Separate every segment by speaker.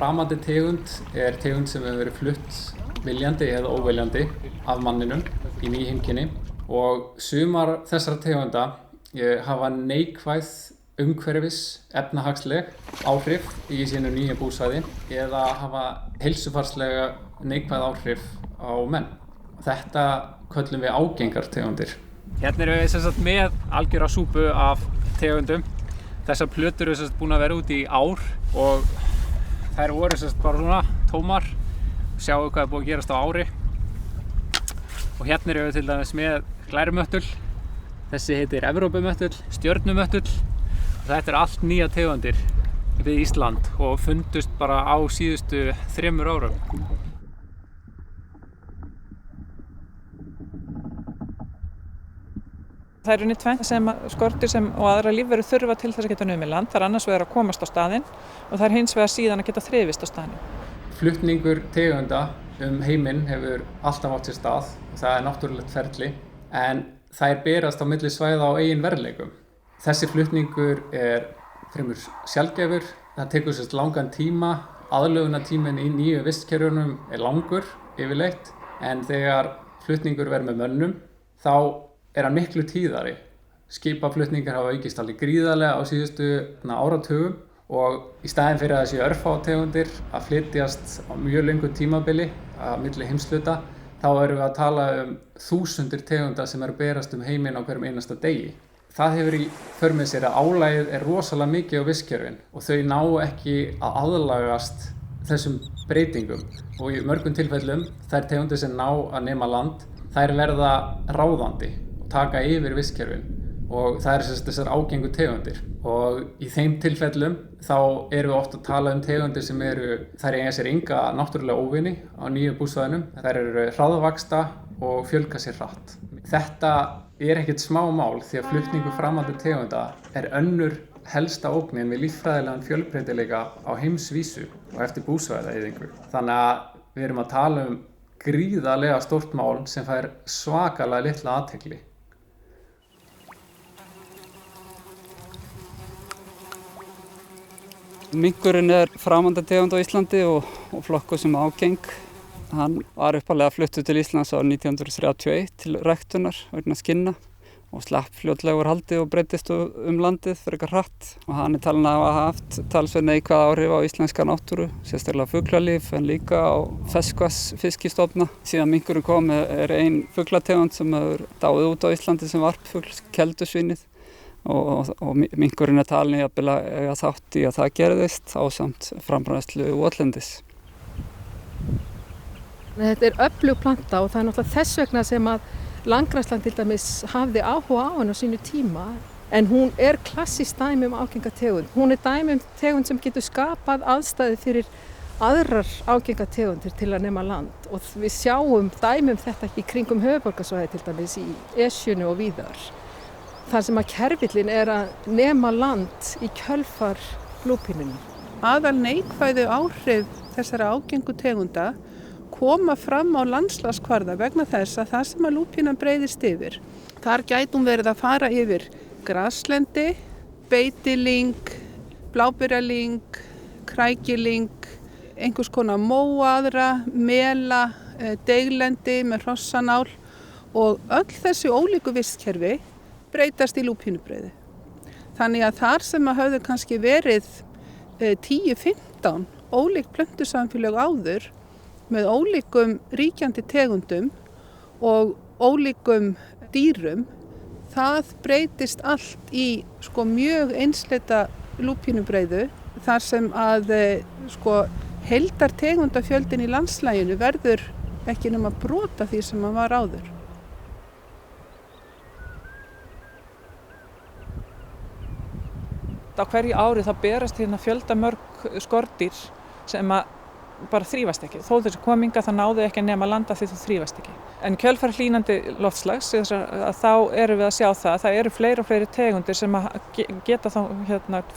Speaker 1: Framandi tegund tegund sem hefur verið flutt viljandi eða óviljandi af manninum í nýheimkynni og sumar þessara tegunda hafa neikvæð umhverfis efnahagsleg áhrif í sínu nýja búsvæði eða hafa heilsufarslega neikvæð áhrif á menn. Þetta köllum við ágengar tegundir.
Speaker 2: Hérna erum við sem sagt með algjöra súpu af tegundum. Þessar plötur eru sem sagt búin að vera úti í ár og þær voru sem sagt bara svona tómar. Sjáum hvað búið að gerast á ári. Og hérna erum við til dæmis með glærumöttul. Þessi heitir Evrópumöttull, stjörnumöttull. Þetta allt nýja tegundir við Ísland og fundust bara á síðustu 3 árum.
Speaker 3: Það er tvennt sem skordýr og aðra lífverur þurfa til þess að geta numið land. Það er annars vegar að komast á staðinn og það er hins vegar síðan að geta þrifist á staðnum.
Speaker 1: Flutningur tegunda heiminn hefur alltaf átt sér stað og það er náttúrulegt ferli en þær berast á milli svæða á eigin veruleikum. Þessi flutningur fremur sjaldgæfur, það tekur sér langan tíma, aðlögunartíminn í nýju vistkerfunum langur yfirleitt en þegar flutningur verður með mönnum þá hann miklu tíðari. Skipaflutningar hafa aukist alveg gríðarlega á síðustu áratugum og í staðinn fyrir að þessi örfátegundir að flytjast á mjög löngu tímabili á milli heimshluta, þá erum við að tala þúsundir tegunda sem eru að berast heiminn á hverjum einasta degi. Það hefur í för með sér að álagið rosalega mikið á vistkerfin og þau ná ekki að aðlagast þessum breytingum og í mörgum tilfellum þær tegundir sem ná að nema land, þær verða ráðandi taka yfir vistkerfin og það þessar ágengu tegundir og í þeim tilfellum þá erum við oft að tala tegundir sem þær eiga sér enga náttúrulega óvini á nýju búsvæðunum. Þær eru hraðvaxta og fjölga sér hratt. Þetta ekkert smá mál því að flutningur framandi tegunda önnur helsta ógnin við líffræðilegan fjölbreytileika á heimsvísu og eftir búsvæðaeyðingu. Þannig að við erum að tala gríðarlega stórt mál sem fær svakalega litla athygli.
Speaker 4: Minkurinn framandi tegund á Íslandi og flokkur sem ágeng. Hann var upphaflega fluttur til Íslands árið 1931 til ræktunar vegna skinna og slapp fljótlega úr haldi og breiddist landið frekar hratt. Og hann talinn að hafa haft talsverð neikvæð áhrif á íslenska náttúru, sérstaklega fuglalíf en líka á ferskvatnsfiskistofna. Síðan minkurinn kom ein fuglategund sem hefur dáið út á Íslandi sem varpfugl, keldusvínið. Og minkurinn talinn jafnvel að eiga þátt í að það gerðist ásamt framræslu votlendis.
Speaker 5: Þetta öflug planta og það náttúrulega þess vegna sem að landgræðslan til dæmis hafði áhuga á henni á sínu tíma. En hún klassískt dæmi ágenga tegund. Hún dæmi tegund sem getur skapað aðstæði fyrir aðrar ágenga tegundir til að nema land. Og við sjáum dæmi þetta í kringum höfuðborgarsvæðið til dæmis í Esjunni og víðar. Þar sem að kerfillinn að nema land í kjölfar lúpínunni.
Speaker 6: Aðal neikvæðu áhrif þessara ágengu tegunda koma fram á landslagskvarða vegna þess að það sem að lúpínan breiðist yfir. Þar gæti hún verið að fara yfir graslendi, beitilyng, bláberjalyng, krækilyng, einhvers konar móaðra, mela, deiglendi með hrossanál og öll þessi ólíku vistkerfi breytast í lúpínubreiði. Þannig að þar sem að höfðu kannski verið 10-15 ólík plöntusamfélög áður með ólíkum ríkjandi tegundum og ólíkum dýrum, það breytist allt í mjög einsleita lúpínubreiðu þar sem að heildartegundafjöldin í landslaginu verður ekki nema brot af því sem hann var áður.
Speaker 3: Á hverju ári þá berast fjöldamörg skordýr sem bara þrífast ekki. Þó þessi kominga þá náðu ekki að nema landa því þau þrífast ekki. En kjölfar hlýnandi loftslags þá erum við að sjá það eru fleiri og fleiri tegundir sem geta þá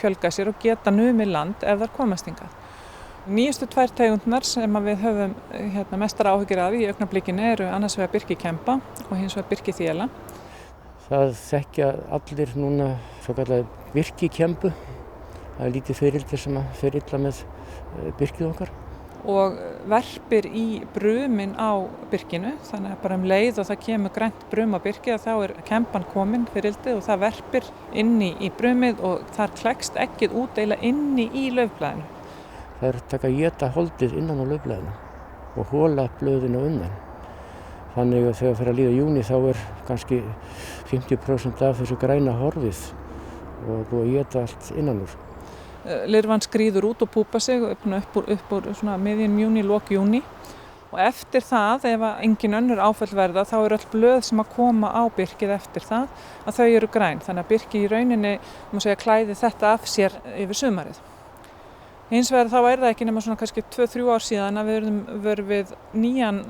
Speaker 3: fjölgað sér og geta numið land ef þær komast hingað. Nýjustu 2 tegundirnar sem við höfum mestar áhyggjur af í augnablikinu eru annars vegar birkikemba og hins vegar birkiþéla.
Speaker 7: Það þekkja allir núna svokallað virkikembu. Það lítið fiðrildi sem fer illa með birkið okkar.
Speaker 3: Og verpir í brumin á birkinu, þannig að bara leið og það kemur grænt brum á birkið þá kempan komin fiðrildi og það verpir inni í brumið og þar klekst eggið út eiginlega inni í laufblæðinu.
Speaker 7: Það taka að éta holdið innan á laufblæðinu og hola blöðinu undan. Þannig að þegar fer að líða júní þá kannski 50% af þessu græna horfið og búið að éta allt innan úr.
Speaker 3: Lirfan skríður út og púpa sig upp úr svona miðjum júní, lok júní og eftir það, ef engin önnur áföll verða, þá öll blöð sem að koma á birkið eftir það að þau eru græn. Þannig að birkið í rauninni, klæði þetta af sér yfir sumarið. Hins vegar þá það ekki nema svona kannski 2-3 ár síðan að við verðum við nýjan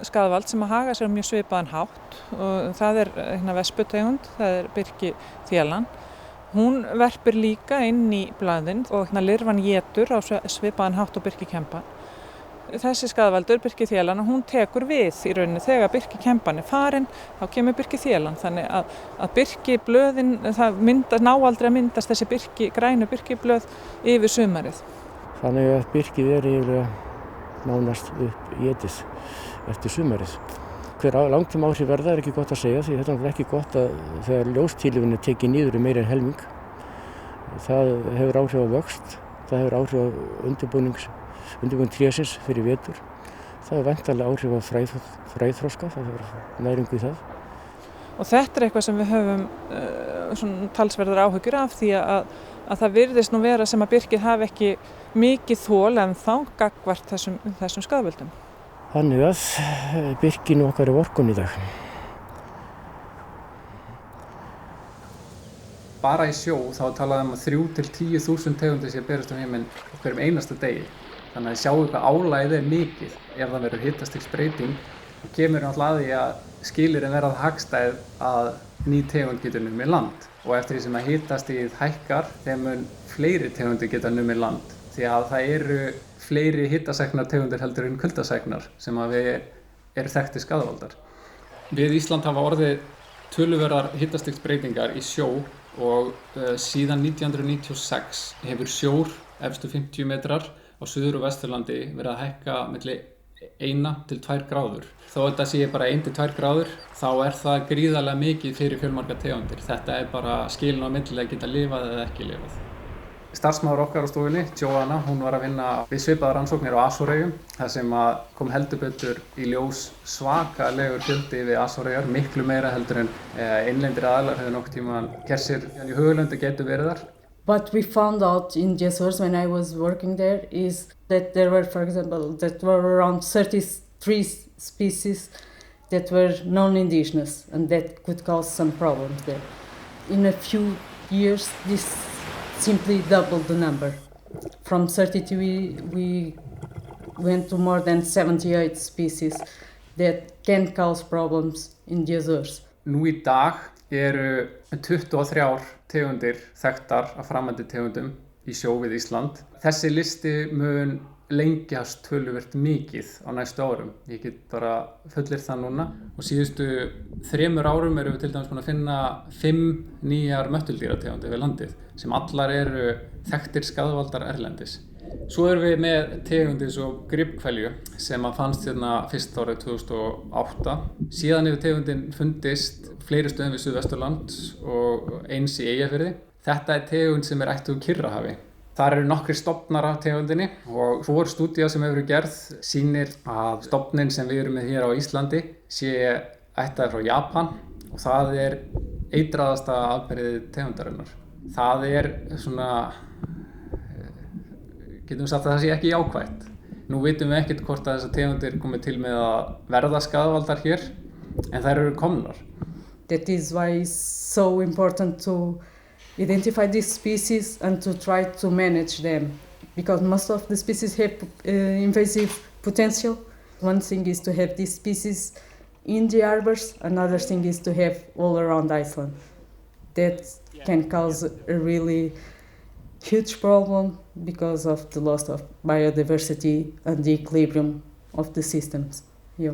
Speaker 3: skaðvald sem að haga sér mjög svipaðan hátt og það vesputegund, það birkithélan. Hún verpir líka inn í blaðin og lirfan étur á svipaðan hátt og birkikempan. Þessi skaðvaldur, birkithélan, hún tekur við í rauninni þegar birkikempan farin, þá kemur birkithélan. Þannig að birkiblöðin, það ná aldrei að myndast þessi grænu birkiblöð yfir sumarið.
Speaker 7: Þannig að birkið eiginlega nánast upp étið eftir sumarið. Hver langtíma áhrif verða ekki gott að segja því þetta ekki gott að þegar ljóstílifin tekið niður meira en helming. Það hefur áhrif á vöxt, það hefur áhrif á undirbúning trésins fyrir vetur. Það hefur væntanlega áhrif á fræþroska, það hefur næringu í það.
Speaker 3: Og þetta eitthvað sem við höfum talsverðar áhyggjur af því að það virðist nú vera sem að birkið hafi ekki mikið þol en þá gagnvart þessum skaðvöldum.
Speaker 7: Þannig að birkinu okkar vorkunn í dag.
Speaker 1: Bara í sjó þá talaði að 3-10.000 tegundir sé að berast heiminn hverjum einasta degi. Þannig að sjáu hvað álagið mikið ef það verður hitastigsbreyting og kemur náttúrulega að því að skilyrðin verða hagstæð að ný tegund getur numið land. Og eftir því sem að hitastigið hækkar þeim mun fleiri tegundir geta numið land. Því að það eru fleiri hitasæknar tegundir heldur en kuldasæknar sem að við eru þekktir skaðvaldar. Við Ísland hafa orðið töluverðar hitastigsbreytingar í sjó og síðan 1996 hefur sjór efstu 50 metrar á Suður- og Vesturlandi verið að hækka milli 1-2 gráður. Þó þetta sé bara 1-2 gráður þá það gríðarlega mikið fyrir fjölmargar tegundir. Þetta bara skilin á milli að geta lifað eða ekki lifað. Starfsmaður okkar á stofunni, Joanna, hún var að vinna við svipaðar rannsóknir á Asoreyjum þar sem kom heldur betur í ljós svakalegur fjöldi við Asoreyjar, miklu meira heldur en innlendir aðilar hefur nokkuð tímann gert sér í hugulöndu getur verið þar.
Speaker 8: What we found out in Azores when I was working there is that there were, for example, around 33 species that were non-indigenous and that could cause some problems there. In a few years, this simply doubled the number. From 32 we went to more than 78 species that can cause problems in the Azores.
Speaker 1: Nú í dag eru 23 tegundir þekktar af framandi tegundum í sjó við Ísland. Þessi listi mun lengjast töluvert mikið á næstu árum. Ég get bara fullyrt það núna. Og síðustu 3 árum erum við til dæmis búin að finna 5 nýjar möttuldýrategundir við landið sem allar eru þekktir skaðvaldar erlendis. Svo erum við með tegundir svo gripphvelju sem fannst fyrst árið 2008. Síðan hefur tegundin fundist fleiri stöðum við Suðvesturland og eins í Eyjafirði. Þetta tegund sem ættuð úr Kyrrahafi. Þar eru nokkrir stofnar af tegundinni og hvor stúdía sem hefur verið gerð sýnir að stofninn sem við erum með hér á Íslandi sé ættaður frá Japan og það eitraðasta afbrigði tegundarinnar. Það svona, getum sagt að það sé ekki jákvætt. Nú vitum við ekkert hvort að þessar tegundir komið til með að verða skaðvaldar hér en þær eru komnar.
Speaker 8: That is why it's so important to identify these species and to try to manage them because most of the species have invasive potential. One thing is to have these species in the harbors, another thing is to have all around Iceland. That can cause a really huge problem because of the loss of biodiversity and the equilibrium of the systems. Yeah.